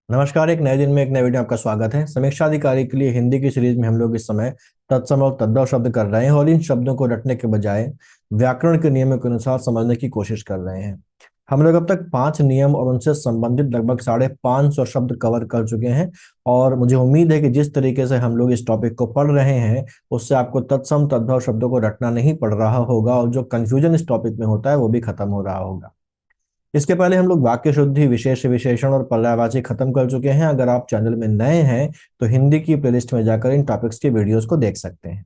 नमस्कार। एक नए दिन में एक नए वीडियो में आपका स्वागत है। समीक्षा अधिकारी के लिए हिंदी की सीरीज में हम लोग इस समय तत्सम और तद्भव शब्द कर रहे हैं और इन शब्दों को रटने के बजाय व्याकरण के नियमों के अनुसार समझने की कोशिश कर रहे हैं। हम लोग अब तक 5 नियम और उनसे संबंधित लगभग 550 शब्द कवर कर चुके हैं और मुझे उम्मीद है कि जिस तरीके से हम लोग इस टॉपिक को पढ़ रहे हैं उससे आपको तत्सम तद्भव शब्दों को रटना नहीं पड़ रहा होगा और जो कंफ्यूजन इस टॉपिक में होता है वो भी खत्म हो रहा होगा। इसके पहले हम लोग वाक्य शुद्धि, विशेष विशेषण और पर्यायवाची खत्म कर चुके हैं। अगर आप चैनल में नए हैं तो हिंदी की प्लेलिस्ट में जाकर इन टॉपिक्स के वीडियोस को देख सकते हैं।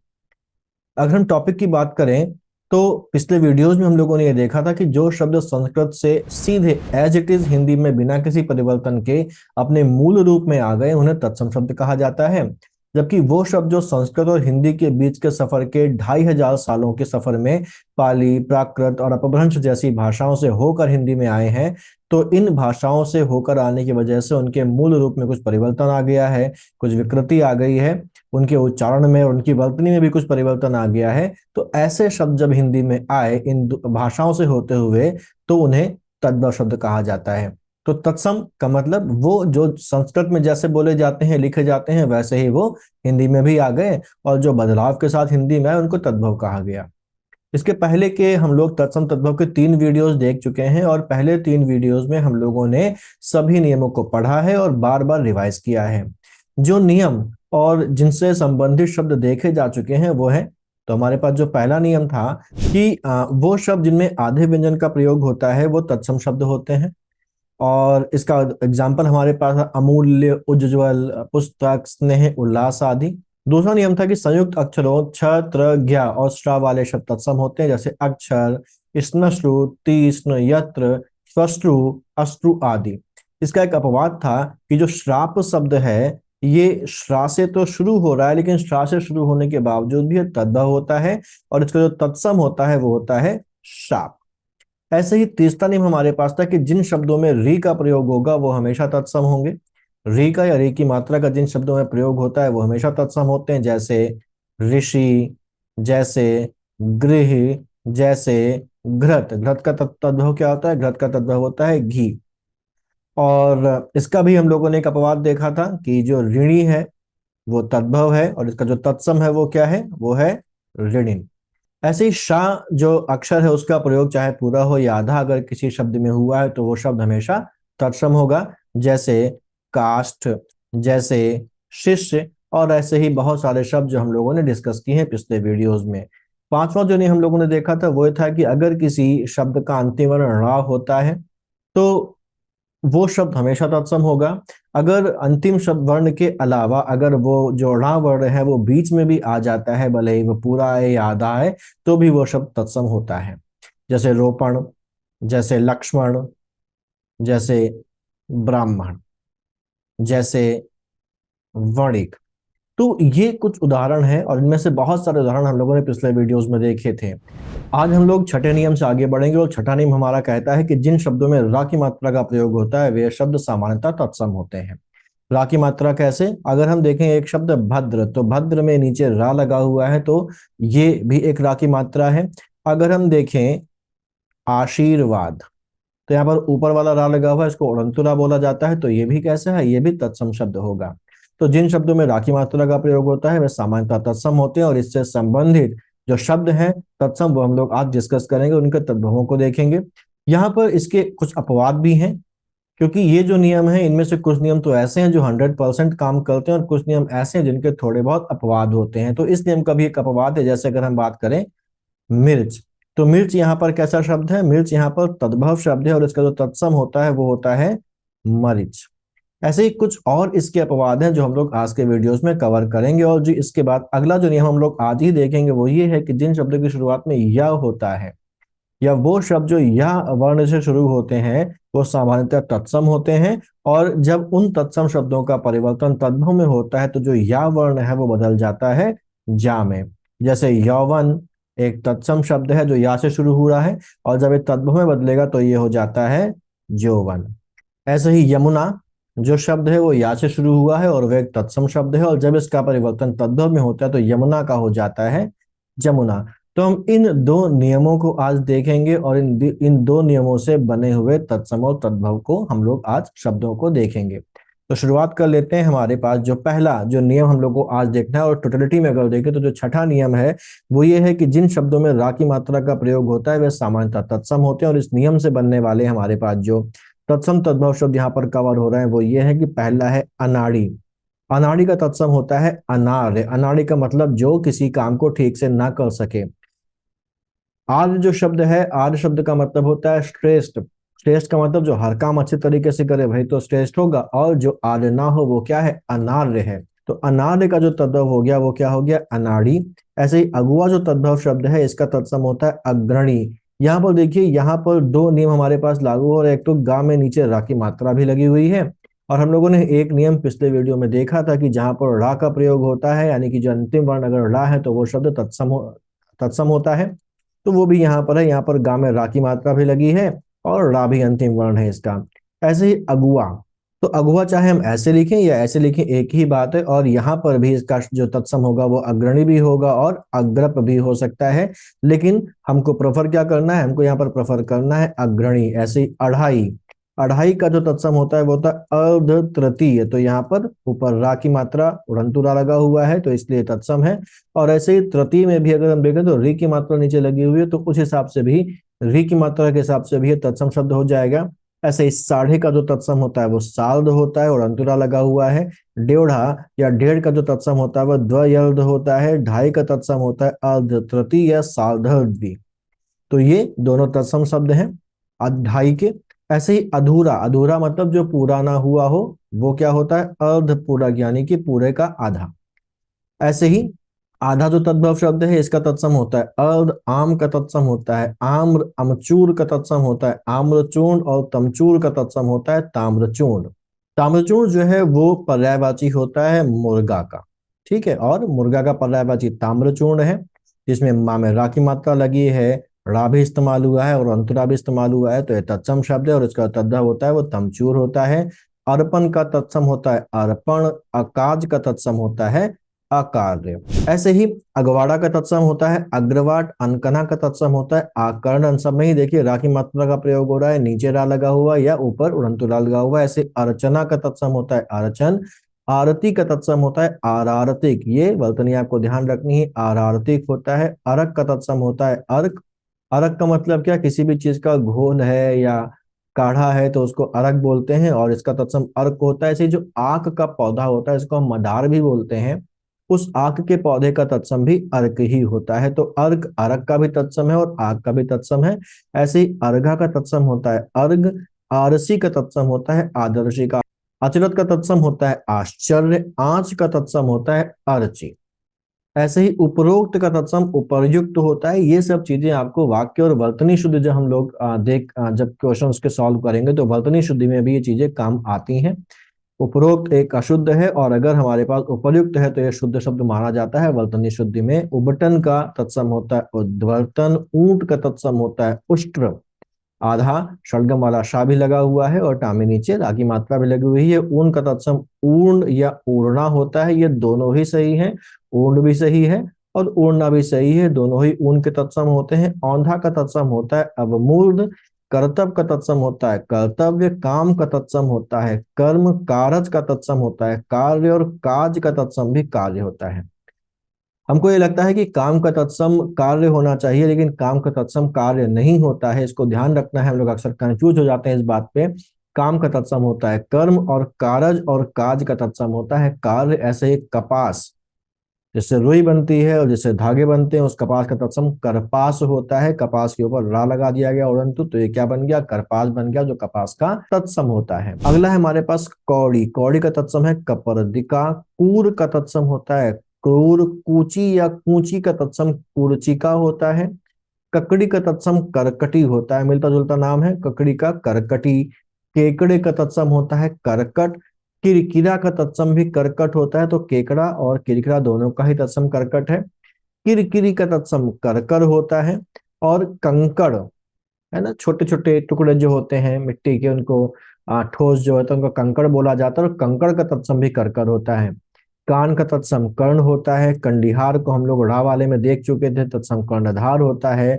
अगर हम टॉपिक की बात करें तो पिछले वीडियोस में हम लोगों ने ये देखा था कि जो शब्द संस्कृत से सीधे एज इट इज हिंदी में बिना किसी परिवर्तन के अपने मूल रूप में आ गए उन्हें तत्सम शब्द कहा जाता है, जबकि वो शब्द जो संस्कृत और हिंदी के बीच के सफर के 2500 सालों के सफर में पाली, प्राकृत और अपभ्रंश जैसी भाषाओं से होकर हिंदी में आए हैं, तो इन भाषाओं से होकर आने की वजह से उनके मूल रूप में कुछ परिवर्तन आ गया है, कुछ विकृति आ गई है, उनके उच्चारण में और उनकी वर्तनी में भी कुछ परिवर्तन आ गया है। तो ऐसे शब्द जब हिंदी में आए इन भाषाओं से होते हुए तो उन्हें तद्भव शब्द कहा जाता है। तो तत्सम का मतलब वो जो संस्कृत में जैसे बोले जाते हैं, लिखे जाते हैं, वैसे ही वो हिंदी में भी आ गए और जो बदलाव के साथ हिंदी में आए उनको तद्भव कहा गया। इसके पहले के हम लोग तत्सम तद्भव के 3 वीडियोस देख चुके हैं और पहले 3 वीडियोस में हम लोगों ने सभी नियमों को पढ़ा है और बार बार रिवाइज किया है। जो नियम और जिनसे संबंधित शब्द देखे जा चुके हैं वो है, तो हमारे पास जो पहला नियम था कि वो शब्द जिनमें आधे व्यंजन का प्रयोग होता है वो तत्सम शब्द होते हैं। और इसका एग्जाम्पल हमारे पास है अमूल्य, उज्ज्वल, पुस्तक, स्नेह, उल्लास आदि। दूसरा नियम था कि संयुक्त अक्षरों छ, त्र, ज्ञ और श्रा वाले शब्द तत्सम होते हैं, जैसे अक्षर, स्नश्रु, तीक्ष्ण, यत्र, स्वश्रु, अश्रु आदि। इसका एक अपवाद था कि जो श्राप शब्द है ये श्रा से तो शुरू हो रहा है लेकिन श्रा से शुरू होने के बावजूद भी तद्भव होता है और इसका जो तत्सम होता है वो होता है शाप। ऐसे ही तीसरा नियम हमारे पास था कि जिन शब्दों में री का प्रयोग होगा वो हमेशा तत्सम होंगे। री का या री की मात्रा का जिन शब्दों में प्रयोग होता है वो हमेशा तत्सम होते हैं, जैसे ऋषि, जैसे गृह, जैसे घृत। घृत का तद्भव क्या होता है? घृत का तद्भव होता है घी। और इसका भी हम लोगों ने एक अपवाद देखा था कि जो ऋणी है वो तद्भव है और इसका जो तत्सम है वो क्या है? वो है ऋणिन। ऐसे ही शाह जो अक्षर है उसका प्रयोग चाहे पूरा हो या आधा अगर किसी शब्द में हुआ है तो वो शब्द हमेशा तत्सम होगा, जैसे काष्ठ, जैसे शिष्य और ऐसे ही बहुत सारे शब्द जो हम लोगों ने डिस्कस किए हैं पिछले वीडियोस में। पांचवा जो नहीं हम लोगों ने देखा था वो था कि अगर किसी शब्द का अंतिम वर्ण रा होता है तो वो शब्द हमेशा तत्सम होगा। अगर अंतिम शब्द वर्ण के अलावा अगर वो जो णा वर्ण है वो बीच में भी आ जाता है, भले ही वो पूरा है या आधा है, तो भी वो शब्द तत्सम होता है, जैसे रोपण, जैसे लक्ष्मण, जैसे ब्राह्मण, जैसे वणिक। तो ये कुछ उदाहरण हैं और इनमें से बहुत सारे उदाहरण हम लोगों ने पिछले वीडियोस में देखे थे। आज हम लोग छठे नियम से आगे बढ़ेंगे और छठा नियम हमारा कहता है कि जिन शब्दों में रा की मात्रा का प्रयोग होता है वे शब्द सामान्यतः तत्सम होते हैं। रा की मात्रा कैसे? अगर हम देखें एक शब्द भद्र, तो भद्र में नीचे रा लगा हुआ है तो ये भी एक रा की मात्रा है। अगर हम देखें आशीर्वाद, तो यहाँ पर ऊपर वाला रा लगा हुआ है, इसको उड़ंतुरा बोला जाता है, तो ये भी कैसे है? ये भी तत्सम शब्द होगा। तो जिन शब्दों में रा की मात्रा का प्रयोग होता है वे सामान्यतः तत्सम होते हैं और इससे संबंधित जो शब्द हैं तत्सम वो हम लोग आज डिस्कस करेंगे, उनके तद्भवों को देखेंगे। यहाँ पर इसके कुछ अपवाद भी हैं, क्योंकि ये जो नियम है इनमें से कुछ नियम तो ऐसे हैं जो 100% काम करते हैं और कुछ नियम ऐसे हैं जिनके थोड़े बहुत अपवाद होते हैं। तो इस नियम का भी एक अपवाद है, जैसे अगर हम बात करें मिर्च, तो मिर्च यहाँ पर कैसा शब्द है? मिर्च यहाँ पर तद्भव शब्द है और इसका जो तत्सम होता है वो होता है मरिच। ऐसे ही कुछ और इसके अपवाद हैं जो हम लोग आज के वीडियोस में कवर करेंगे। और जो इसके बाद अगला जो नियम हम लोग आज ही देखेंगे वो ये है कि जिन शब्दों की शुरुआत में या होता है या वो शब्द जो या वर्ण से शुरू होते हैं वो सामान्यतः तत्सम होते हैं, और जब उन तत्सम शब्दों का परिवर्तन तद्भव में होता है तो जो या वर्ण है वो बदल जाता है जा में। जैसे यौवन एक तत्सम शब्द है जो या से शुरू हो रहा है और जब ये तद्भव में बदलेगा तो ये हो जाता है यौवन। ऐसे ही यमुना जो शब्द है वो या से शुरू हुआ है और वह एक तत्सम शब्द है और जब इसका परिवर्तन तद्भव में होता है तो यमुना का हो जाता है जमुना। तो हम इन दो नियमों को आज देखेंगे और इन दो नियमों से बने हुए तत्सम और तद्भव को हम लोग आज शब्दों को देखेंगे। तो शुरुआत कर लेते हैं। हमारे पास जो पहला जो नियम हम लोग को आज देखना है, और टोटलिटी में अगर देखें तो जो छठा नियम है वो ये है कि जिन शब्दों में रा की मात्रा का प्रयोग होता है वे सामान्यतः तत्सम होते हैं। और इस नियम से बनने वाले हमारे पास जो तत्सम तद्भव शब्द यहाँ पर कवर हो रहे हैं वो ये है कि पहला है अनाड़ी। अनाड़ी का तत्सम होता है अनार्य। अनाड़ी का मतलब जो किसी काम को ठीक से ना कर सके। आर्य जो शब्द है, आर्य शब्द का मतलब होता है श्रेष्ठ। श्रेष्ठ का मतलब जो हर काम अच्छे तरीके से करे वही तो श्रेष्ठ होगा, और जो आर्य ना हो वो क्या है, अनार्य है। तो अनार्य का जो तद्भव हो गया वो क्या हो गया, अनाड़ी। ऐसे ही अगुआ जो तद्भव शब्द है इसका तत्सम होता है अग्रणी। यहाँ पर देखिए, यहाँ पर दो नियम हमारे पास लागू हो रहे हैं। एक तो गा में नीचे रा की मात्रा भी लगी हुई है, और हम लोगों ने एक नियम पिछले वीडियो में देखा था कि जहां पर रा का प्रयोग होता है, यानी कि जो अंतिम वर्ण अगर रा है तो वो शब्द तत्सम होता है। तो वो भी यहाँ पर है। यहाँ पर गा में रा की मात्रा भी लगी है और रा भी अंतिम वर्ण है इसका। ऐसे ही अगुआ, तो अगुआ चाहे हम ऐसे लिखें या ऐसे लिखें एक ही बात है, और यहाँ पर भी इसका जो तत्सम होगा वो अग्रणी भी होगा और अग्रप भी हो सकता है। लेकिन हमको प्रेफर क्या करना है, हमको यहाँ पर प्रेफर करना है अग्रणी। ऐसे ही अढ़ाई, अढ़ाई का जो तत्सम होता है वो होता है अर्ध तृतीय। तो यहाँ पर ऊपर रा की मात्रा उड़ंतु रा लगा हुआ है तो इसलिए तत्सम है। और ऐसे ही तृतीय में भी अगर हम देखें तो री की मात्रा नीचे लगी हुई है, तो उस हिसाब से भी री की मात्रा के हिसाब से भी ये तत्सम शब्द हो जाएगा। ऐसे ही साढ़े का जो तत्सम होता है वो साल्द होता है और अंतुरा लगा हुआ है। डेढ़ा या डेढ़ का जो तत्सम होता है वह द्वयल्द होता है। ढाई का तत्सम होता है अर्ध तृतीय या सार्धर्धी। तो ये दोनों तत्सम शब्द हैं ढाई के। ऐसे ही अधूरा, अधूरा मतलब जो पूरा ना हुआ हो वो क्या होता है, अर्ध पूरक, यानी कि पूरे का आधा। ऐसे ही आधा जो तद्भव शब्द है इसका तत्सम होता है अर्ध। आम का तत्सम होता है आम्र। अमचूर का तत्सम होता है आम्रचूर्ण, और तमचूर का तत्सम होता है ताम्रचूर्ण। ताम्रचूर्ण जो है वो पर्यायवाची होता है मुर्गा का, ठीक है। और मुर्गा का पर्यायवाची ताम्रचूर्ण है, जिसमें मा में रा की मात्रा लगी है, रा भी इस्तेमाल हुआ है और अंतरा भी इस्तेमाल हुआ है, तो यह तत्सम शब्द है और इसका तद्भव होता है वो तमचूर होता है। अर्पण का तत्सम होता है अर्पण। अकाज का तत्सम होता है अकार्य। ऐसे ही अगवाड़ा का तत्सम होता है अग्रवाट। अनकना का तत्सम होता है आकर्ण। इन सब में ही देखिए रा की मात्रा का प्रयोग हो रहा है, नीचे रा लगा हुआ है या ऊपर उड़ंतु रा लगा हुआ है। ऐसे अर्चना का तत्सम होता है अर्चन। आरती का तत्सम होता है आरारतिक। ये वर्तनी आपको ध्यान रखनी है, आरारतिक होता है। अर्क का तत्सम होता है अर्क। अर्क का मतलब क्या, किसी भी चीज का घोल है या काढ़ा है तो उसको अर्क बोलते हैं, और इसका तत्सम अर्क होता है। ऐसे जो आक का पौधा होता है इसको हम मदार भी बोलते हैं, उस आक के पौधे का तत्सम भी अर्क ही होता है। तो अर्क, अर्क का भी तत्सम है और आक का भी तत्सम है। ऐसे ही अर्घा का तत्सम होता है अर्घ। आरसी का तत्सम होता है आदर्शी का। अचरत का तत्सम होता है आश्चर्य। आंच का तत्सम होता है अर्ची। ऐसे ही उपरोक्त का तत्सम उपर्युक्त होता है। ये सब चीजें आपको वाक्य और वर्तनी शुद्धि जब हम लोग जब क्वेश्चन के सॉल्व करेंगे तो वर्तनी शुद्धि में भी ये चीजें काम आती हैं। उपरोक्त एक अशुद्ध है और अगर हमारे पास उपर्युक्त है तो यह शुद्ध शब्द माना जाता है वर्तनी शुद्धि में। उबटन का तत्सम होता है उद्वर्तन। ऊंट का तत्सम होता है उष्ट्र। आधा शलगम वाला शा भी लगा हुआ है और टामी नीचे रा की मात्रा भी लगी हुई है। ऊन का तत्सम ऊर्ण या ऊर्णा होता है। ये दोनों ही सही है, ऊर्ण भी सही है और ऊर्णा भी सही है, दोनों ही ऊन के तत्सम होते हैं। औंधा का तत्सम होता है अवमूर्ध। कर्तव्य का तत्सम होता है कर्तव्य। काम का तत्सम होता है कर्म। कारज का तत्सम होता है कार्य, और काज का तत्सम भी कार्य होता है। हमको ये लगता है कि काम का तत्सम कार्य होना चाहिए, लेकिन काम का तत्सम कार्य नहीं होता है, इसको ध्यान रखना है। हम लोग अक्सर कंफ्यूज हो जाते हैं इस बात पे। काम का तत्सम होता है कर्म और कारज, और काज का तत्सम होता है कार्य। ऐसे ही कपास, जिससे रुई बनती है और जिससे धागे बनते हैं, उस कपास का तत्सम करपास होता है। कपास के ऊपर रा लगा दिया गया परंतु, तो ये क्या बन गया, करपास बन गया, जो कपास का तत्सम होता है। अगला है हमारे पास कौड़ी। कौड़ी का तत्सम है कपर्दिका। कूर का तत्सम होता है क्रूर। कूची या कूची का तत्सम कूर्चिका होता है। ककड़ी का तत्सम करकटी होता है, मिलता जुलता नाम है ककड़ी का करकटी। केकड़े का तत्सम होता है करकट। किरकिरा का तत्सम भी करकट होता है, तो केकड़ा और किरकिरा दोनों का ही तत्सम करकट है। किरकिरी का तत्सम करकर होता है। और कंकड़ है ना, छोटे छोटे टुकड़े जो होते हैं मिट्टी के, उनको ठोस जो होता है उनको कंकड़ बोला जाता है, और कंकड़ का तत्सम भी करकर होता है। कान का तत्सम कर्ण होता है। कंडिहार को हम लोग रा वाले में देख चुके थे, तत्सम कर्णधार होता है।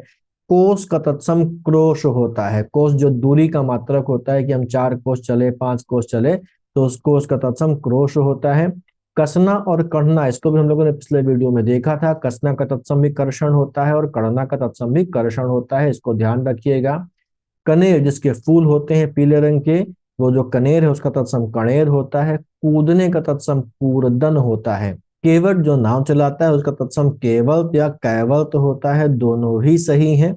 कोस का तत्सम क्रोश होता है। कोस जो दूरी का मात्रक होता है कि हम 4 कोस चले 5 कोस चले, तो उसको उसका तत्सम क्रोश होता है। कसना और कढ़ना, इसको भी हम लोगों ने पिछले वीडियो में देखा था। कसना का तत्सम भी कर्षण होता है और कढ़ना का तत्सम भी कर्षण होता है, इसको ध्यान रखिएगा। कनेर, जिसके फूल होते हैं पीले रंग के, वो जो कनेर है उसका तत्सम कणेर होता है। कूदने का तत्सम कूर्दन होता है। केवट, जो नाव चलाता है, उसका तत्सम केवल या कैवल्त होता है, दोनों ही सही हैं।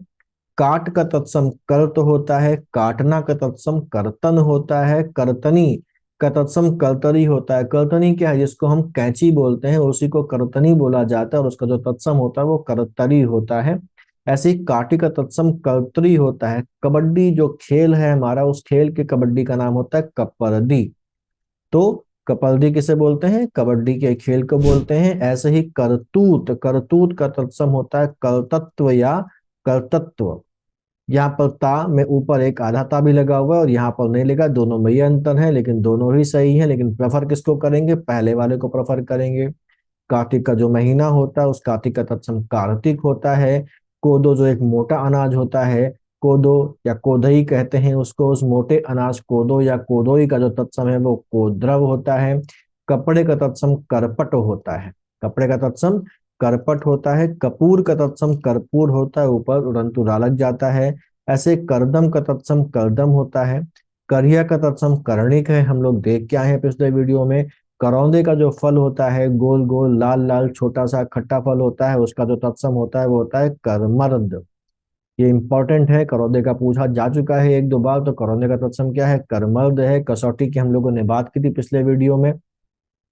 काट का तत्सम कर्त होता है, काटना का तत्सम कर्तन होता है। कर्तनी का तत्सम कर्तरी होता है। कर्तनी क्या है? जिसको हम कैंची बोलते हैं उसी को कर्तनी बोला जाता है, और उसका जो तत्सम होता है वो कर्तरी होता है। ऐसे ही काटी का तत्सम कर्तरी होता है। कबड्डी जो खेल है हमारा, उस खेल के कबड्डी का नाम होता है कपरदी। तो कपल्दी किसे बोलते हैं? कबड्डी के खेल को बोलते हैं। ऐसे ही करतूत, करतूत का तत्सम होता है कर्तत्व या कर्तत्व। यहाँ पर ता में ऊपर एक आधा ता भी लगा हुआ है और यहाँ पर नहीं लगा, दोनों में ये अंतर है, लेकिन दोनों ही सही है। लेकिन प्रेफर किसको करेंगे? पहले वाले को प्रेफर करेंगे। कार्तिक का जो महीना होता है उस कार्तिक का तत्सम कार्तिक होता है। कोदो जो एक मोटा अनाज होता है, कोदो या कोदई कहते हैं उसको, उस मोटे अनाज कोदो या कोदोई का जो तत्सम है वो कोद्रव होता है। कपड़े का तत्सम करपट होता है। कपड़े का तत्सम करपट होता है। कपूर का तत्सम कर्पूर होता है, ऊपर उड़ंतु रा लग जाता है। ऐसे करदम का तत्सम करदम होता है। करिया का तत्सम कर्णिक है, हम लोग देख के आए हैं पिछले वीडियो में। करौंदे का जो फल होता है, गोल गोल लाल लाल छोटा सा खट्टा फल होता है, उसका जो तत्सम होता है वो होता है करमर्द। ये इंपॉर्टेंट है, करौंदे का पूछा जा चुका है एक दो बार। तो करौंदे का तत्सम क्या है? करमर्द है। कसौटी की हम लोगों ने बात की थी पिछले वीडियो में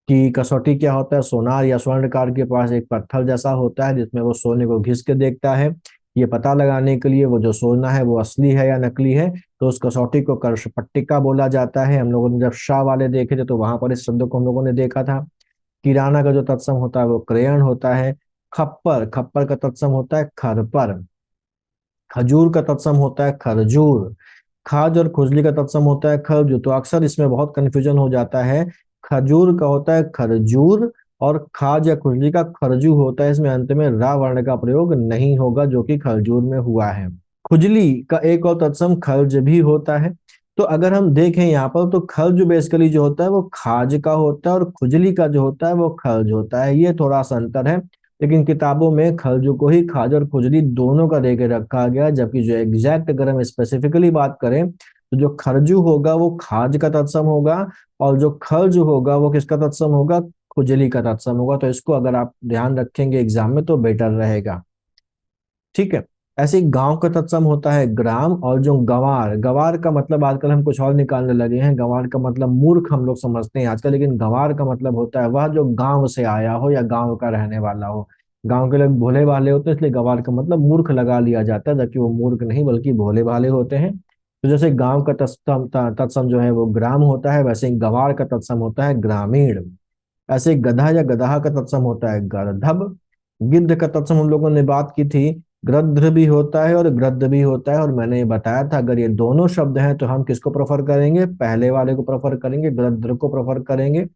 कि कसौटी क्या होता है। सोनार या स्वर्णकार के पास एक पत्थर जैसा होता है जिसमें वो सोने को घिस के देखता है, ये पता लगाने के लिए वो जो सोना है वो असली है या नकली है। तो उस कसौटी को कर्षपट्टिका बोला जाता है। हम लोगों ने जब शाह वाले देखे थे तो वहां पर इस शब्द को हम लोगों ने देखा था। किराना का जो तत्सम होता है वो क्रेयण होता है। खप्पर, खप्पर का तत्सम होता है खरपर। खजूर का तत्सम होता है खरजूर। खाज और खुजली का तत्सम होता है खरजू। तो अक्सर इसमें बहुत कंफ्यूजन हो जाता है। खजूर का होता है खरजूर और खाज या खुजली का खरजू होता है। इसमें अंत में रा वर्ण का प्रयोग नहीं होगा जो कि खरजूर में हुआ है। खुजली का एक और तत्सम खर्ज भी होता है। तो अगर हम देखें यहाँ पर तो खर्ज बेसिकली जो होता है वो खाज का होता है और खुजली का जो होता है वो खर्ज होता है। ये थोड़ा सा अंतर है, लेकिन किताबों में खर्ज को ही खाज और खुजली दोनों का देके रखा गया। जबकि जो एग्जैक्ट अगर हम स्पेसिफिकली बात करें तो जो खर्जू होगा वो खाज का तत्सम होगा, और जो खर्ज होगा वो किसका तत्सम होगा? खुजली का तत्सम होगा। तो इसको अगर आप ध्यान रखेंगे एग्जाम में तो बेटर रहेगा। ठीक है। ऐसे ही गांव का तत्सम होता है ग्राम। और जो गंवार, गंवार का मतलब आजकल हम कुछ और निकालने लगे हैं। गंवार का मतलब मूर्ख हम लोग समझते हैं आजकल, लेकिन गंवार का मतलब होता है वह जो गांव से आया हो या गांव का रहने वाला हो। गांव के लोग भोले भाले होते हैं, इसलिए गंवार का मतलब मूर्ख लगा लिया जाता है, जबकि वो मूर्ख नहीं बल्कि भोले भाले होते हैं। तो जैसे गांव का तत्सम तत्सम जो है वो ग्राम होता है, वैसे ही गंवार का तत्सम होता है ग्रामीण। ऐसे गधा या गदहा का तत्सम होता है गर्दभ। गिद्ध का तत्सम हम लोगों ने बात की थी, गृध्र भी होता है और गृध्र भी होता है। और मैंने ये बताया था अगर ये दोनों शब्द हैं तो हम किसको प्रेफर करेंगे? पहले वाले को प्रेफर करेंगे, गृध्र को प्रेफर करेंगे।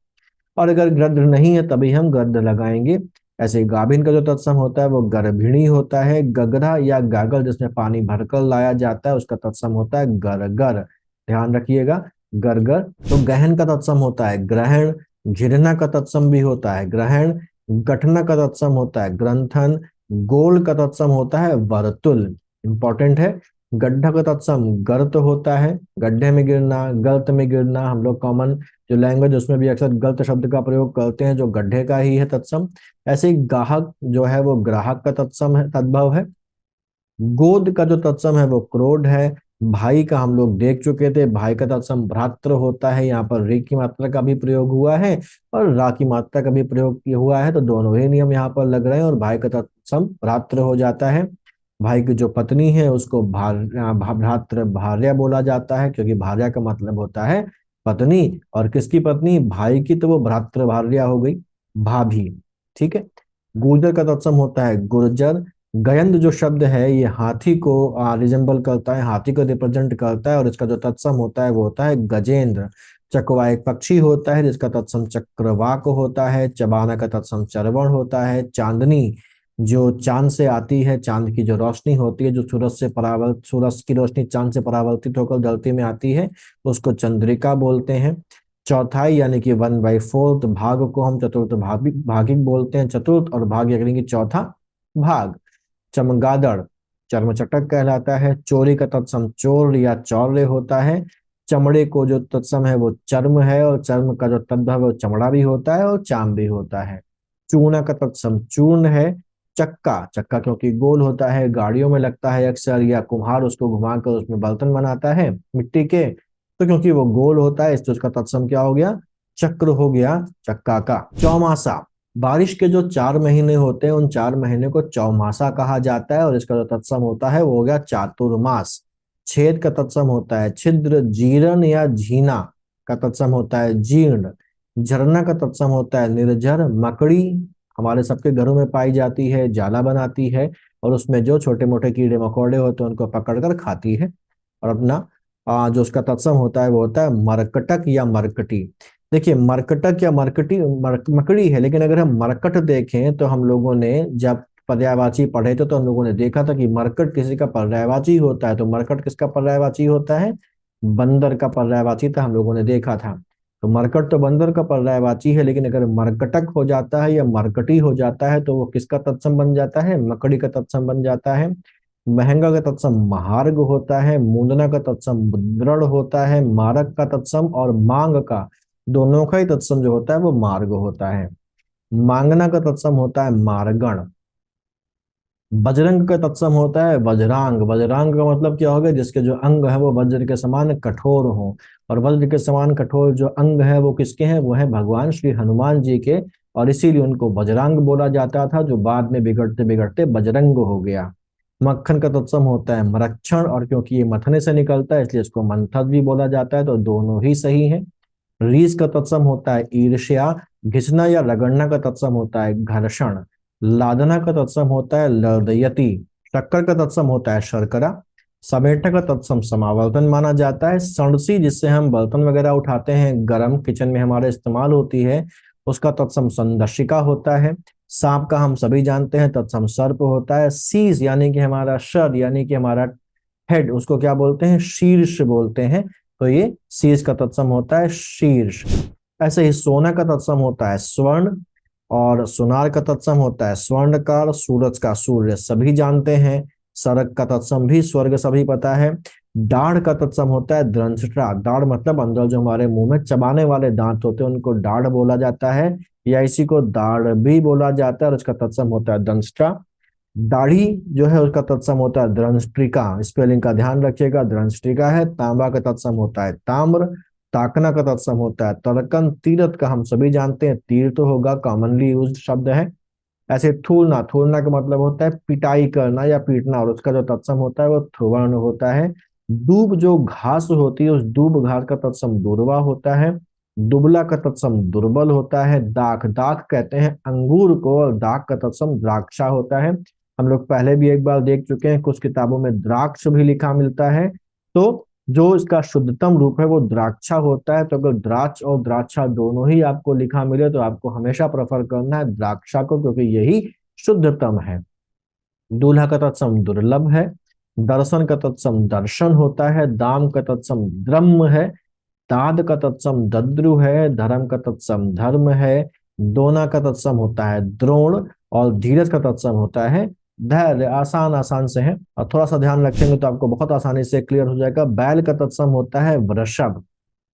और अगर गृध्र नहीं है तभी हम गद्ध लगाएंगे। ऐसे गाभिन का जो तत्सम होता है वो गर्भिणी होता है। गगरा या गागल जिसमें पानी भरकर लाया जाता है उसका तत्सम होता है गरगर। ध्यान रखिएगा, गरगर। तो गहन का तत्सम होता है ग्रहण। घिरना का तत्सम भी होता है ग्रहण। गठना का तत्सम होता है ग्रंथन। गोल का तत्सम होता है वर्तुल। इंपॉर्टेंट है। गड्ढा का तत्सम गर्त होता है, गड्ढे में गिरना, गर्त में गिरना। हम लोग कॉमन जो लैंग्वेज उसमें भी अक्सर गलत शब्द का प्रयोग करते हैं जो गड्ढे का ही है तत्सम। ऐसे ही गाहक जो है वो ग्राहक का तत्सम है, तद्भव है। गोद का जो तत्सम है वो क्रोध है। भाई का हम लोग देख चुके थे, भाई का तत्सम भ्रातृ होता है। यहाँ पर रे की मात्रा का भी प्रयोग हुआ है और रा की मात्रा का भी प्रयोग किया हुआ है, तो दोनों ही नियम यहाँ पर लग रहे हैं और भाई का तत्सम भ्रातृ हो जाता है। भाई की जो पत्नी है उसको भ्रातृ भार्या बोला जाता है, क्योंकि भार्या का मतलब होता है पत्नी। और किसकी पत्नी? भाई की, तो वो भ्रातृ भार्या हो गई, भाभी। ठीक है। गुर्जर का तत्सम होता है गुर्जर। गयंद जो शब्द है ये हाथी को रिजेंबल करता है, हाथी को रिप्रेजेंट करता है, और इसका जो तत्सम होता है वो होता है गजेंद्र। चकवा एक पक्षी होता है जिसका तत्सम चक्रवाक होता है। चबाना का तत्सम चरवण होता है। चांदनी जो चांद से आती है, चांद की जो रोशनी होती है जो सूरज की रोशनी चांद से परावर्तित होकर धरती में आती है, उसको चंद्रिका बोलते हैं। चौथाई यानी कि 1/4, भाग को हम चतुर्थ भागिक बोलते हैं, चतुर्थ, और भाग यानी कि चौथा भाग। चमगादड़ चर्मचटक कहलाता है। चोरी का तत्सम चोर या चौर्य होता है। चमड़े को जो तत्सम है वो चर्म है, और चर्म का जो तद्भव है वो चमड़ा भी होता है और चाम भी होता है। चूना का तत्सम चूर्ण है। चक्का चक्का क्योंकि गोल होता है, गाड़ियों में लगता है अक्सर, या कुम्हार उसको घुमाकर उसमें बर्तन बनाता है मिट्टी के, तो क्योंकि वो गोल होता है इसलिए उसका तत्सम क्या हो गया, चक्र हो गया चक्का का। चौमासा बारिश के जो 4 महीने होते हैं उन 4 महीने को चौमासा कहा जाता है, और इसका जो तत्सम होता है वो हो गया चातुर्मास। छेद का तत्सम होता है छिद्र। जीर्ण या झीना का तत्सम होता है जीर्ण। झरना का तत्सम होता है निर्झर। मकड़ी हमारे सबके घरों में पाई जाती है, जाला बनाती है, और उसमें जो छोटे मोटे कीड़े मकोड़े होते हैं उनको पकड़कर खाती है। और अपना जो उसका तत्सम होता है वो होता है मरकटक या मरकटी। देखिए मरकटक या मरकटी मकड़ी है, लेकिन अगर हम मरकट देखें तो हम लोगों ने जब पर्यायवाची पढ़े थे तो हम लोगों ने देखा था कि मरकट किसी का पर्यायवाची होता है। तो मरकट किसका पर्यायवाची होता है, बंदर का पर्यायवाची था, हम लोगों ने देखा था। तो मरकट तो बंदर का पर्यायवाची है, लेकिन अगर मरकटक हो जाता है या मरकटी हो जाता है तो वो किसका तत्सम बन जाता है, मकड़ी का तत्सम बन जाता है। महंगा का तत्सम महार्ग होता है। मूंदना का तत्सम मुद्रण होता है। मारक का तत्सम और मांग का, दोनों का ही तत्सम जो होता है वो मार्ग होता है। मांगना का तत्सम होता है मार्गण। बजरंग का तत्सम होता है वज्रांग। वज्रांग का मतलब क्या होगा, जिसके जो अंग है वो वज्र के समान कठोर हो। और वज्र के समान कठोर जो अंग है वो किसके हैं, वो है भगवान श्री हनुमान जी के, और इसीलिए उनको वज्रांग बोला जाता था, जो बाद में बिगड़ते बिगड़ते बजरंग हो गया। मक्खन का तत्सम होता है मरक्षण, और क्योंकि ये मथने से निकलता है इसलिए इसको मंथन भी बोला जाता है, तो दोनों ही सही है। रीस का तत्सम होता है ईर्ष्या। घिसना या रगड़ना का तत्सम होता है घर्षण। लादना का तत्सम होता है लदयति। शक्कर का तत्सम होता है शर्करा। समेटना का तत्सम समावर्तन माना जाता है। सणसी जिससे हम बर्तन वगैरह उठाते हैं, गरम किचन में हमारे इस्तेमाल होती है, उसका तत्सम संदर्शिका होता है। सांप का हम सभी जानते हैं तत्सम सर्प होता है। शीश यानी कि हमारा सर यानी कि हमारा हेड, उसको क्या बोलते हैं, शीर्ष बोलते हैं, तो ये शीर्ष का तत्सम होता है शीर्ष। ऐसे ही सोना का तत्सम होता है स्वर्ण, और सुनार का तत्सम होता है स्वर्णकार। सूरज का सूर्य सभी जानते हैं। सरक का तत्सम भी स्वर्ग सभी पता है। दाढ़ का तत्सम होता है दंष्ट्रा। दाढ़ मतलब अंदर जो हमारे मुंह में चबाने वाले दांत होते हैं उनको दाढ़ बोला जाता है, या इसी को दाढ़ भी बोला जाता है, और उसका तत्सम होता है दंष्ट्रा। दाढ़ी जो है उसका तत्सम होता है दंष्ट्रिका। स्पेलिंग का ध्यान रखिएगा, दंष्ट्रिका है। तांबा का तत्सम होता है ताम्र। ताकना का तत्सम होता है तर्कन। तीरथ का हम सभी जानते हैं तीर तो होगा, कॉमनली यूज्ड शब्द है। ऐसे थूलना, थूलना का मतलब होता है पिटाई करना या पीटना, और उसका जो तत्सम होता है वो ध्रुवर्ण होता है। दूब जो घास होती है उस दूब घास का तत्सम दूर्वा होता है। दुबला का तत्सम दुर्बल होता है। दाख, दाख कहते हैं अंगूर को, और दाख का तत्सम द्राक्षा होता है। हम लोग पहले भी एक बार देख चुके हैं, कुछ किताबों में द्राक्ष भी लिखा मिलता है, तो जो इसका शुद्धतम रूप है वो द्राक्षा होता है। तो अगर द्राक्ष और द्राक्षा दोनों ही आपको लिखा मिले तो आपको हमेशा प्रेफर करना है द्राक्षा को, क्योंकि यही शुद्धतम है। दूल्हा का तत्सम दुर्लभ है। दर्शन का तत्सम दर्शन होता है। दाम का तत्सम द्रह्म है। दाद का तत्सम दद्रु है। धर्म का तत्सम धर्म है। दोना का तत्सम होता है द्रोण, और धीरज का तत्सम होता है धैर्य। आसान आसान से है, और थोड़ा सा ध्यान रखेंगे तो आपको बहुत आसानी से क्लियर हो जाएगा। बैल का तत्सम होता है वृषभ।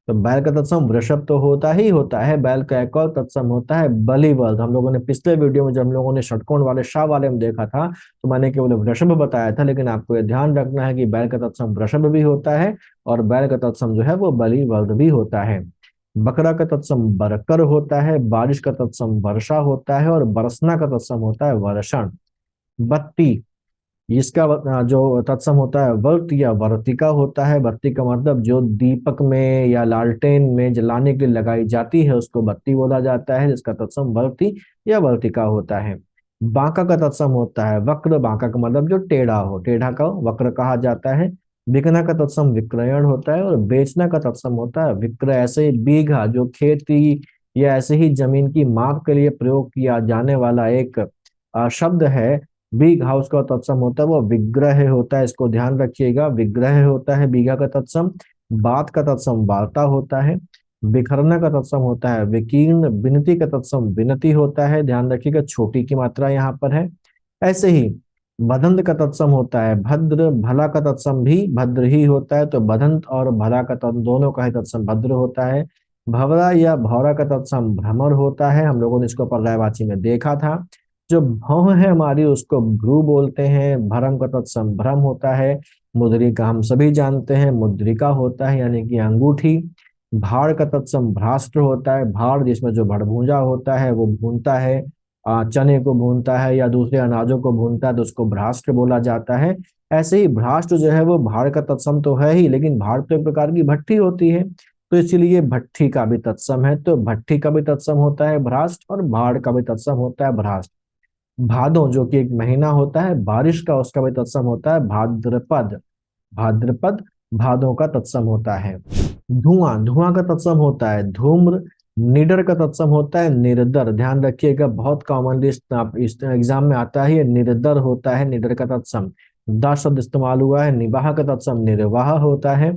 तो बैल का तत्सम वृषभ तो होता ही होता है। बैल का एक और तत्सम होता है बलिवर्ध। हम लोगों ने पिछले वीडियो में जब हम लोगों ने षटकोण वाले शाह वाले में देखा था तो मैंने केवल वृषभ बताया था, लेकिन आपको ये ध्यान रखना है कि बैल का तत्सम वृषभ भी होता है, और बैल का तत्सम जो है वो बलिवर्ध भी होता है। बकरा का तत्सम बरकर होता है। बारिश का तत्सम वर्षा होता है, और बरसना का तत्सम होता है वर्षण। बत्ती, इसका जो तत्सम होता है वर्त या वर्तिका होता है। बत्ती का मतलब जो दीपक में या लालटेन में जलाने के लिए लगाई जाती है उसको बत्ती बोला जाता है, जिसका तत्सम वर्ती या वर्तिका होता है। बांका का तत्सम होता है वक्र। बांका का मतलब जो टेढ़ा हो, टेढ़ा का वक्र कहा जाता है। बिकना का तत्सम विक्रयण होता है, और बेचना का तत्सम होता है विक्रय। ऐसे ही बीघा जो खेती या ऐसे ही जमीन की माप के लिए प्रयोग किया जाने वाला एक शब्द है। बिग हाउस का तत्सम होता है वो विग्रह होता है, इसको ध्यान रखिएगा, विग्रह होता है बीघा का तत्सम। बात का तत्सम वार्ता होता है। बिखरना का तत्सम होता है विकीर्ण, विनती का तत्सम विनती होता है, ध्यान रखिएगा छोटी की मात्रा यहाँ पर है। ऐसे ही बदंत का तत्सम होता है भद्र, भला का तत्सम भी भद्र ही होता है, तो बदंत और भला का दोनों का ही तत्सम भद्र होता है। भवरा या भौरा का तत्सम भ्रमर होता है, हम लोगों ने इसको पर्यायवाची में देखा था। जो भौं है हमारी उसको भ्रू बोलते हैं, भरम का तत्सम भ्रम होता है। मुद्रिका हम सभी जानते हैं मुद्रिका होता है यानी कि अंगूठी। भाड़ का तत्सम भ्राष्ट्र होता है, भाड़ जिसमें जो भड़भूजा होता है वो भूनता है, चने को भूनता है या दूसरे अनाजों को भूनता है तो उसको भ्राष्ट्र बोला जाता है। ऐसे ही भ्राष्ट्र जो है वो भाड़ का तत्सम तो है ही, लेकिन भाड़ तो एक प्रकार की भट्ठी होती है, तो इसीलिए भट्ठी का भी तत्सम है, तो भट्ठी का भी तत्सम होता है भ्राष्ट्र और भाड़ का भी तत्सम होता है भ्राष्ट्र। भादो जो कि एक महीना होता है बारिश का, उसका भी तत्सम होता है भाद्रपद। भाद्रपद भादों का तत्सम होता है। धुआं, धुआं का तत्सम होता है धूम्र। निडर का तत्सम होता है निर्दर, ध्यान रखिएगा बहुत कॉमनली इस एग्जाम में आता है, ये निर्दर होता है निडर का तत्सम। दा शब्द इस्तेमाल हुआ है, निबाह का तत्सम निर्वाह होता है,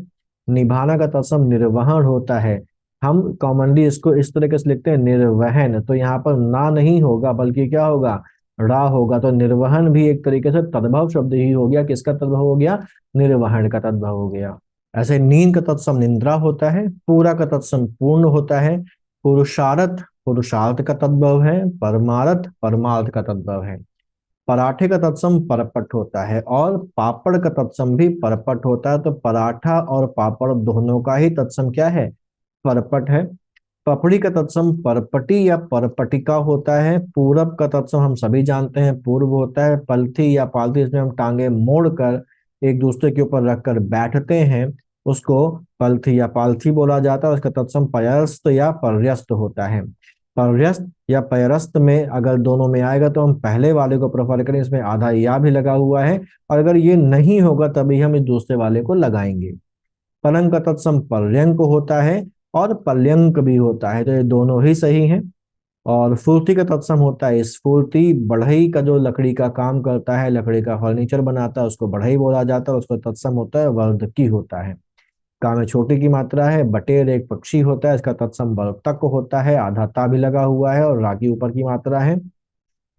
निभाना का तत्सम निर्वहन होता है। हम कॉमनली इसको इस तरीके से लिखते हैं निर्वहन, तो यहाँ पर ना नहीं होगा बल्कि क्या होगा, रा होगा, तो निर्वहन भी एक तरीके से तद्भव शब्द ही हो गया, किसका तद्भव हो गया, निर्वहन का तद्भव हो गया। ऐसे नींद का तत्सम निंद्रा होता है, पूरा का तत्सम पूर्ण होता है, पुरुषार्थ पुरुषार्थ का तद्भव है, परमार्थ परमार्थ का तद्भव है। पराठे का तत्सम परपट होता है और पापड़ का तत्सम भी परपट होता है, तो पराठा और पापड़ दोनों का ही तत्सम क्या है, परपट है। पपड़ी का तत्सम परपटी या परपटिका होता है। पूरब का तत्सम हम सभी जानते हैं पूर्व होता है। पलथी या पालथी, इसमें हम टांगे मोड़कर एक दूसरे के ऊपर रखकर बैठते हैं, उसको पलथी या पालथी बोला जाता है। उसका तत्सम पर्यस्त या पर्यस्त होता है। पर्यस्त या पर्यस्त में अगर दोनों में आएगा तो हम पहले वाले को प्रेफर करें, इसमें आधा या भी लगा हुआ है, और अगर ये नहीं होगा तभी हम इस दूसरे वाले को लगाएंगे। पलंग का तत्सम पर्यंक होता है और पर्यंक भी होता है, तो ये दोनों ही सही हैं। और फुर्ती का तत्सम होता है स्फूर्ति, बढ़ई का जो लकड़ी का काम करता है, लकड़ी का फर्नीचर बनाता है, उसको बढ़ई बोला जाता है, उसको तत्सम होता है वर्धकी होता है। का में छोटी की मात्रा है, बटेर एक पक्षी होता है, इसका तत्सम वर्तक होता है, आधा ता भी लगा हुआ है, और रा की ऊपर की मात्रा है।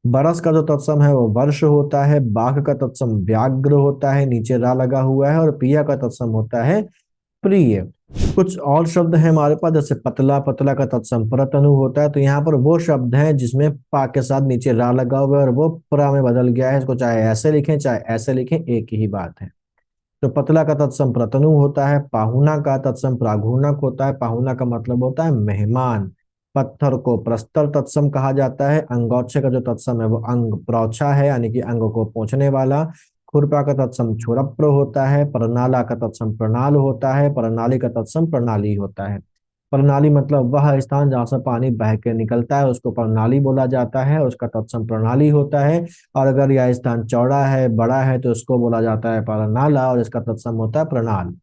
बरस का जो तत्सम है वो वर्ष होता है। बाघ का तत्सम व्याघ्र होता है, नीचे रा लगा हुआ है, और पिया का तत्सम होता है प्रिय। कुछ और शब्द हैं हमारे पास, जैसे पतला, पतला का तत्सम परतनु होता है, तो यहाँ पर वो शब्द हैं जिसमें पा के साथ नीचे रा लगा हुआ है और वो प्रा में बदल गया है, इसको चाहे ऐसे लिखें चाहे ऐसे लिखें एक ही बात है। तो पतला का तत्सम प्रतनु होता है। पाहुना का तत्सम प्राघुनक होता है, पाहुना का मतलब होता है मेहमान। पत्थर को प्रस्तर तत्सम कहा जाता है। अंगोच्छे का जो तत्सम है वो अंग प्रोछा है, यानी कि अंग को पोंछने वाला। खुरपा का तत्सम क्षुरप्र होता है। प्रणाला का तत्सम प्रणाल होता है। प्रणाली का तत्सम प्रणाली होता है। प्रणाली मतलब वह स्थान जहाँ से पानी बह के निकलता है उसको प्रणाली बोला जाता है, उसका तत्सम प्रणाली होता है। और अगर यह स्थान चौड़ा है, बड़ा है, तो उसको बोला जाता है प्रणाला, और इसका तत्सम होता है प्रणाल।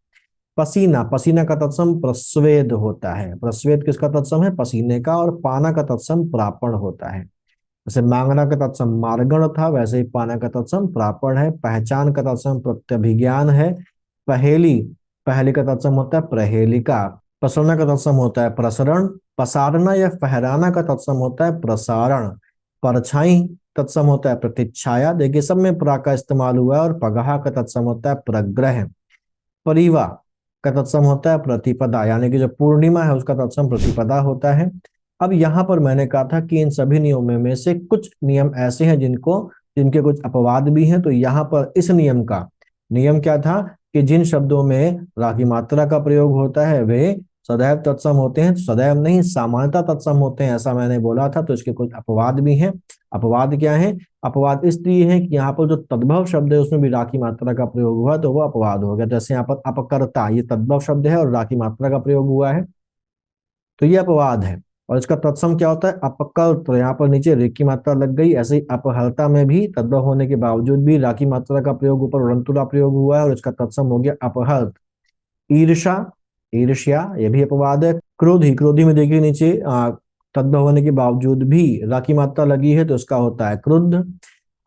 पसीना, पसीना का तत्सम प्रस्वेद होता है। प्रस्वेद किसका तत्सम है, पसीने का। और पाना का तत्सम प्रापण होता है। जैसे मांगना का तत्सम मार्गण था, वैसे ही पाना का तत्सम प्रापण है। पहचान का तत्सम प्रत्यभिज्ञान है। पहेली, पहेली का तत्सम होता है प्रहेलिका। पसरना का तत्सम होता है प्रसरण। पसारना या फहराना का तत्सम होता है प्रसारण। परछाई तत्सम होता है प्रतीच्छाया। देखिए सब में प्रा का इस्तेमाल हुआ है। और पगहा का तत्सम होता है प्रग्रह। परिवा का तत्सम होता है प्रतिपदा, यानी कि जो पूर्णिमा है उसका तत्सम प्रतिपदा होता है। अब यहाँ पर मैंने कहा था कि इन सभी नियमों में से कुछ नियम ऐसे हैं जिनके कुछ अपवाद भी हैं, तो यहाँ पर इस नियम का नियम क्या था कि जिन शब्दों में रा की मात्रा का प्रयोग होता है वे सदैव तत्सम होते हैं, सदैव नहीं सामान्यतः तत्सम होते हैं, ऐसा मैंने बोला था। तो इसके कुछ अपवाद भी हैं। अपवाद क्या है, अपवाद इसलिए है कि यहाँ पर जो तद्भव शब्द है उसमें भी रा की मात्रा का प्रयोग हुआ, तो वो अपवाद हो गया। जैसे यहाँ पर अपकर्ता, ये तद्भव शब्द है और रा की मात्रा का प्रयोग हुआ है, तो ये अपवाद है। और इसका तत्सम क्या होता है, अपकर्त, तो यहाँ पर नीचे रे की मात्रा लग गई। ऐसे ही अपहर्ता में भी तद्भव होने के बावजूद भी रा की मात्रा का प्रयोग ऊपर उड़नतुला प्रयोग हुआ है, और इसका तत्सम हो गया अपहर्त। ईर्षा, ईर्ष्या, ये भी अपवाद है। क्रोधी, क्रोधी में देखिए नीचे तद्भव होने के बावजूद भी रा की मात्रा लगी है, तो इसका होता है क्रुद्ध।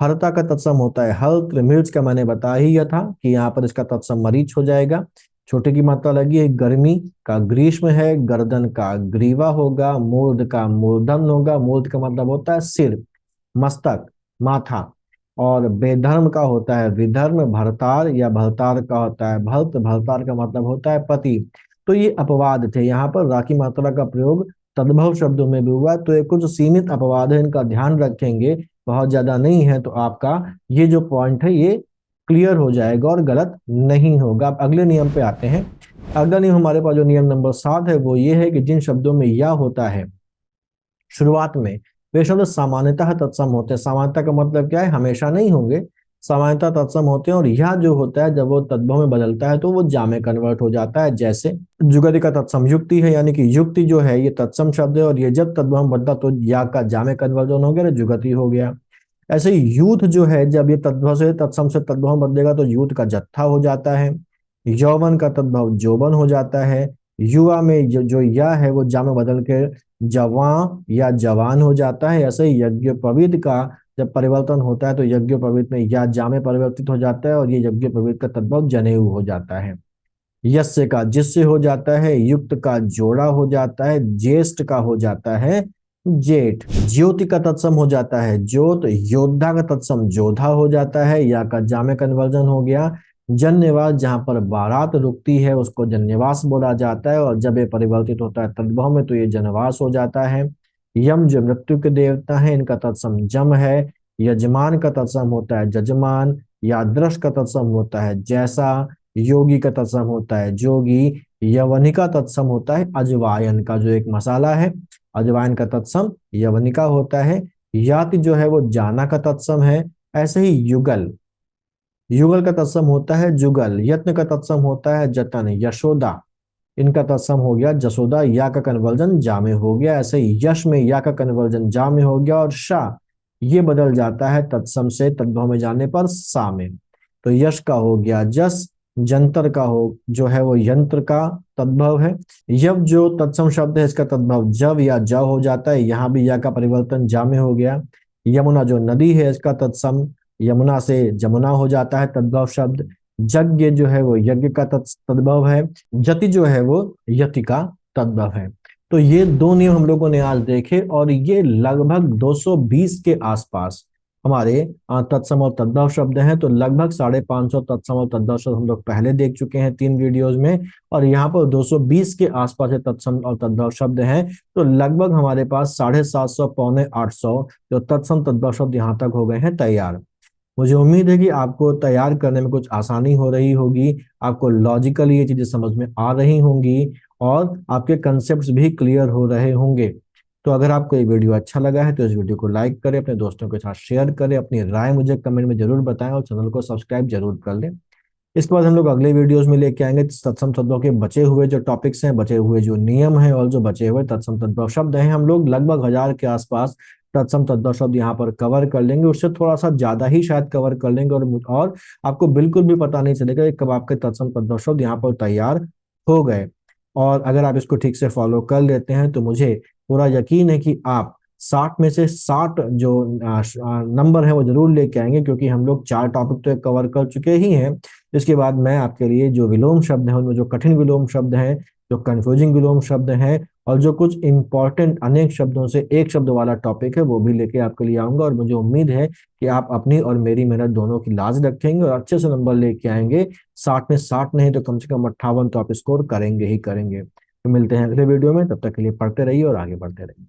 हरता का तत्सम होता है हल्त्र। मिर्च का मैंने बता ही था कि यहाँ पर इसका तत्सम मरीच हो जाएगा। छोटे की मात्रा लगी है, गर्मी का ग्रीष्म है, गर्दन का ग्रीवा होगा, मूर्ध का मूर्धन होगा, मूर्ध का मतलब होता है सिर, मस्तक, माथा, और बेधर्म का होता है विधर्म, भरतार या भरतार का होता है भर्त, भरतार का मतलब होता है पति। तो ये अपवाद थे, यहाँ पर रा की मात्रा का प्रयोग तद्भव शब्दों में भी हुआ। तो ये कुछ सीमित अपवाद है, इनका ध्यान रखेंगे, बहुत ज्यादा नहीं है, तो आपका ये जो पॉइंट है ये क्लियर हो जाएगा और गलत नहीं होगा। अब अगले नियम पे आते हैं। अगला नियम हमारे पास जो नियम नंबर 7 है वो ये है कि जिन शब्दों में या होता है शुरुआत में, वे शब्द सामान्यतः तत्सम होते हैं। सामान्यता का मतलब क्या है, हमेशा नहीं होंगे, सामान्यतः तत्सम होते हैं। और यह जो होता है जब वो तद्भव में बदलता है तो वो जा में कन्वर्ट हो जाता है। जैसे जुगति का तत्सम युक्ति है, यानी कि युक्ति जो है ये तत्सम शब्द है, और ये जब तद्भव में बदला तो या का जा में कन्वर्जन हो गया, जुगति हो गया। ऐसे ही यूथ जो है जब ये तद्भव से तत्सम से तद्भव में बदलेगा तो यूथ का जत्था हो जाता है। यौवन का तद्भव जोबन हो जाता है। युवा में जो या है वो जा में बदल के जवां या जवान हो जाता है। ऐसे ही यज्ञोपवीत का जब परिवर्तन होता है तो यज्ञोपवीत में या जा में परिवर्तित हो जाता है, और ये यज्ञोपवीत का तद्भव जनेऊ हो जाता है। यस्य का जिससे हो जाता है, युक्त का जोड़ा हो जाता है, ज्येष्ठ का हो जाता है जेठ। ज्योति का तत्सम हो जाता है ज्योत, योद्धा का तत्सम जोधा हो जाता है, या का जा में कन्वर्जन हो गया। जन्यवास, जहां पर बारात रुकती है उसको जन्यवास बोला जाता है, और जब ये परिवर्तित होता है तद्भव में तो ये जनवास हो जाता है। यम जो मृत्यु के देवता है इनका तत्सम जम है। यजमान का तत्सम होता है जजमान। यादृश का तत्सम होता है जैसा। योगी का तत्सम होता है जोगी। यवनी का तत्सम होता है अजवायन का जो एक मसाला है, अजवायन का तत्सम यवनिका होता है। याति जो है वो जाना का तत्सम है। ऐसे ही युगल, युगल का तत्सम होता है जुगल। यत्न का तत्सम होता है जतन। यशोदा, इनका तत्सम हो गया जसोदा, या का कन्वर्जन जा में हो गया। ऐसे ही यश में या का कन्वर्जन जा में हो गया, और शाह ये बदल जाता है तत्सम से तद्भव में जाने पर सा में। तो यश का हो गया जस। जंतर का हो जो है वो यंत्र का तद्भव है। यव जो तत्सम शब्द है इसका तद्भव जव या ज हो जाता है, यहाँ भी या का परिवर्तन जा में हो गया। यमुना जो नदी है इसका तत्सम यमुना से जमुना हो जाता है तद्भव शब्द। यज्ञ जो है वो यज्ञ का तद्भव है। जति जो है वो यति का तद्भव है। तो ये दो नियम हम लोगों ने आज देखे, और ये लगभग 220 के आसपास हमारे तत्सम और तद्भव शब्द हैं। तो लगभग 550 तत्सम और तद्भव शब्द हम लोग पहले देख चुके हैं 3 वीडियोज में, और यहाँ पर 220 के आसपास है तत्सम और तद्भव शब्द हैं। तो लगभग हमारे पास 750 पौने 800 जो तत्सम तद्भव शब्द यहाँ तक हो गए हैं तैयार। मुझे उम्मीद है कि आपको तैयार करने में कुछ आसानी हो रही होगी, आपको लॉजिकली ये चीजें समझ में आ रही होंगी, और आपके कंसेप्ट्स भी क्लियर हो रहे होंगे। तो अगर आपको ये वीडियो अच्छा लगा है तो इस वीडियो को लाइक करें, अपने दोस्तों के साथ शेयर करें, अपनी राय मुझे कमेंट में जरूर बताएं, और चैनल को सब्सक्राइब जरूर कर लें। इसके बाद हम लोग अगले वीडियोस में लेके आएंगे तत्सम तद्भव के बचे हुए जो टॉपिक्स हैं, बचे हुए जो नियम हैं, और जो बचे हुए तत्सम तद्भव शब्द हैं। हम लोग लगभग 1000 के आसपास तत्सम तद्भव शब्द यहाँ पर कवर कर लेंगे, उससे थोड़ा सा ज्यादा ही शायद कवर कर लेंगे, और आपको बिल्कुल भी पता नहीं चलेगा कि कब आपके तत्सम तद्भव शब्द यहाँ पर तैयार हो गए। और अगर आप इसको ठीक से फॉलो कर लेते हैं तो मुझे पूरा यकीन है कि आप 60 में से 60 जो नंबर है वो जरूर लेके आएंगे, क्योंकि हम लोग 4 टॉपिक तो कवर कर चुके ही हैं। इसके बाद मैं आपके लिए जो विलोम शब्द हैं उनमें जो कठिन विलोम शब्द हैं, जो कंफ्यूजिंग विलोम शब्द हैं, और जो कुछ इंपॉर्टेंट अनेक शब्दों से एक शब्द वाला टॉपिक है वो भी लेके आपके लिए आऊंगा। और मुझे उम्मीद है कि आप अपनी और मेरी मेहनत दोनों की लाज रखेंगे और अच्छे से नंबर लेके आएंगे। 60 में 60 नहीं तो कम से कम 58 तो आप स्कोर करेंगे ही करेंगे। तो मिलते हैं अगले वीडियो में, तब तक के लिए पढ़ते रहिए और आगे बढ़ते रहिए।